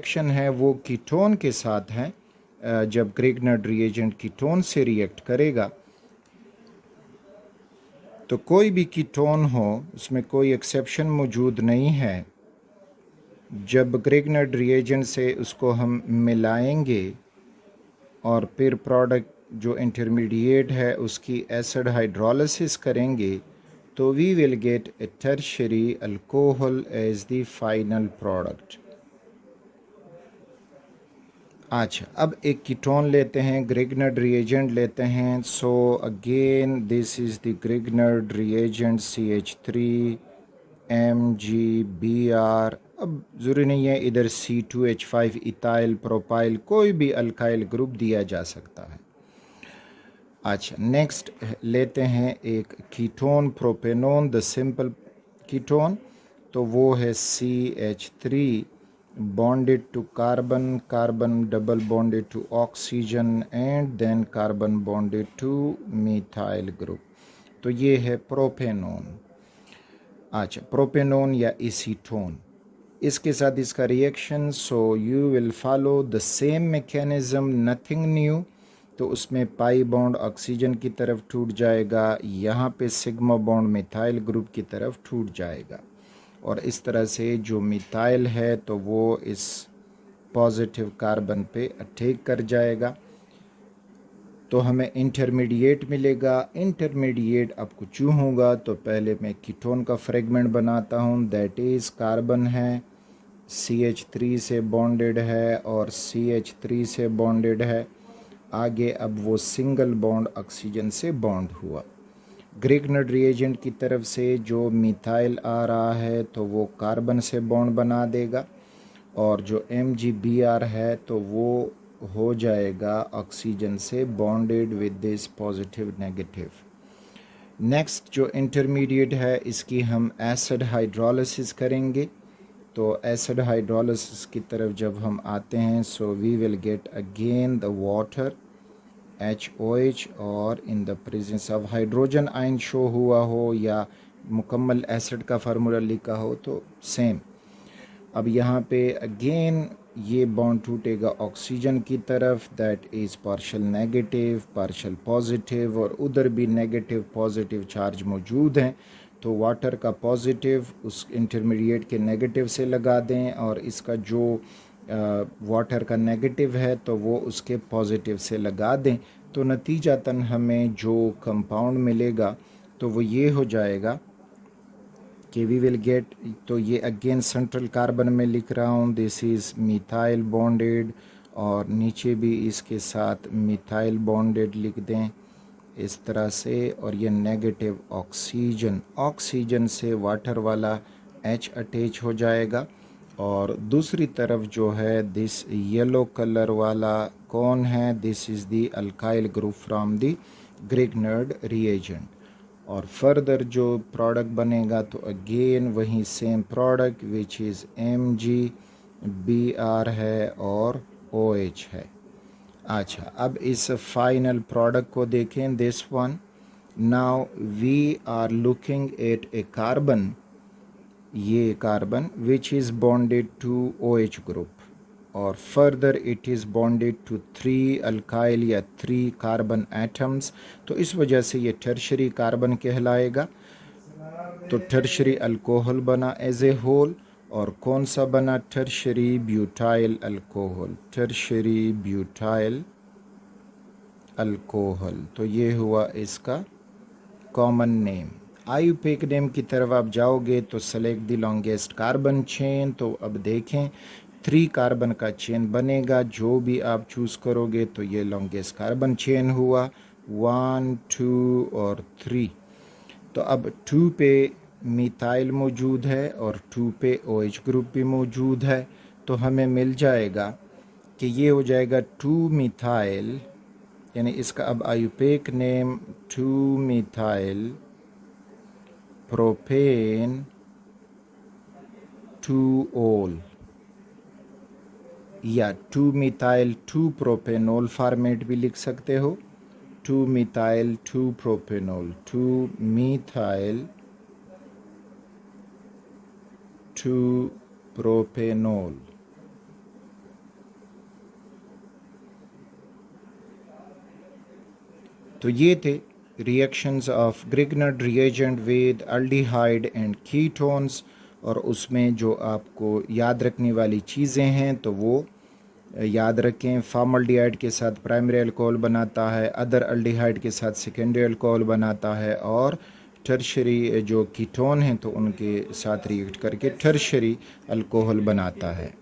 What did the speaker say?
Reaction है वो ketone के साथ है। जब ग्रिग्नर्ड रिएजेंट कीटोन से रिएक्ट करेगा तो कोई भी कीटोन हो, उसमें कोई एक्सेप्शन मौजूद नहीं है, जब ग्रिग्नर्ड रिएजेंट से उसको हम मिलाएंगे और फिर प्रोडक्ट जो इंटरमीडिएट है उसकी एसिड हाइड्रोलिसिस करेंगे तो we will get a tertiary alcohol as the final product. अच्छा, अब एक कीटोन लेते हैं, ग्रिग्नर्ड रिएजेंट लेते हैं। So again this is the Grignard reagent CH3 MgBr। अब ज़रूरी नहीं है इधर C2H5 इथाइल प्रोपाइल कोई भी अल्काइल ग्रुप दिया जा सकता है। अच्छा, नेक्स्ट लेते हैं एक ketone propanone, the simple ketone, तो वो है CH3 bonded to carbon, carbon double bonded to oxygen and then carbon bonded to methyl group, तो ये है प्रोपेनोन। अच्छा, प्रोपेनोन या एसीटोन, इसके साथ इसका reaction, so you will follow the same mechanism, nothing new. तो उसमें पाई बॉन्ड ऑक्सीजन की तरफ टूट जाएगा, यहाँ पे सिग्मा बॉन्ड मिथाइल ग्रुप की तरफ टूट जाएगा और इस तरह से जो मिथाइल है तो वो इस पॉजिटिव कार्बन पे अटैक कर जाएगा तो हमें इंटरमीडिएट मिलेगा। इंटरमीडिएट अब कुछ यूँ होगा, तो पहले मैं कीटोन का फ्रेगमेंट बनाता हूँ, दैट इज़ कार्बन है, CH3 से बॉन्डेड है और CH3 से बॉन्डेड है। आगे अब वो सिंगल बॉन्ड ऑक्सीजन से बॉन्ड हुआ। ग्रिग्नर्ड रिएजेंट की तरफ से जो मिथाइल आ रहा है तो वो कार्बन से बॉन्ड बना देगा और जो MgBr है तो वो हो जाएगा ऑक्सीजन से bonded with this positive negative. Next जो इंटरमीडिएट है इसकी हम एसिड हाइड्रोलिसिस करेंगे। तो एसिड हाइड्रोलिसिस की तरफ जब हम आते हैं, so we will get again the water HOH, और in the presence of hydrogen ion show हुआ हो या मुकम्मल एसिड का फार्मूला लिखा हो तो सेम। अब यहाँ पे अगेन ये बॉन्ड टूटेगा ऑक्सीजन की तरफ, that is partial negative partial positive, और उधर भी नेगेटिव पॉजिटिव चार्ज मौजूद हैं। तो वाटर का पॉजिटिव उस इंटरमीडिएट के नेगेटिव से लगा दें और इसका जो वाटर का नेगेटिव है तो वो उसके पॉजिटिव से लगा दें। तो नतीजतन हमें जो कंपाउंड मिलेगा तो वो ये हो जाएगा कि वी विल गेट, तो ये अगेन सेंट्रल कार्बन में लिख रहा हूँ, दिस इज़ मिथाइल बॉन्डेड, और नीचे भी इसके साथ मिथाइल बॉन्डेड लिख दें इस तरह से, और ये नेगेटिव ऑक्सीजन, ऑक्सीजन से वाटर वाला H अटैच हो जाएगा। और दूसरी तरफ जो है दिस येलो कलर वाला कौन है, this is the alkyl group from the Grignard reagent. और फर्दर जो प्रोडक्ट बनेगा तो अगेन वही same product which is MgBr है और OH है। अच्छा, अब इस फाइनल प्रोडक्ट को देखें, this one. Now we are looking at a carbon, ये carbon which is bonded to OH group, और further it is bonded to 3 alkyl या 3 कार्बन एटम्स, तो इस वजह से ये टर्शरी कार्बन कहलाएगा। तो टर्शरी अल्कोहल बना एज ए होल, और कौन सा बना, tertiary butyl alcohol, tertiary butyl alcohol. तो ये हुआ इसका कॉमन नेम। आईयूपैक नेम की तरफ आप जाओगे तो select the longest carbon chain, तो अब देखें 3 कार्बन का चेन बनेगा, जो भी आप चूज़ करोगे तो ये लॉन्गेस्ट कार्बन चेन हुआ, 1 2 और 3। तो अब 2 पे मिथाइल मौजूद है और 2 पे OH ग्रुप भी मौजूद है, तो हमें मिल जाएगा कि ये हो जाएगा 2 मिथाइल, यानी इसका अब IUPAC name 2 methyl propane 2-ol, या 2 मिथाइल 2 प्रोपेनॉल फॉर्मेट भी लिख सकते हो, 2 मिथाइल 2 प्रोपेनॉल, 2 मिथाइल 2 प्रोपेनॉल। तो ये थे reactions of Grignard reagent with aldehyde and ketones, और उसमें जो आपको याद रखने वाली चीज़ें हैं तो वो याद रखें, फॉर्मल्डिहाइड के साथ प्राइमरी अल्कोहल बनाता है, अदर अल्डिहाइड के साथ सेकेंडरी अल्कोहल बनाता है, और टर्शरी जो कीटोन हैं तो उनके साथ रिएक्ट करके टर्शरी अल्कोहल बनाता है।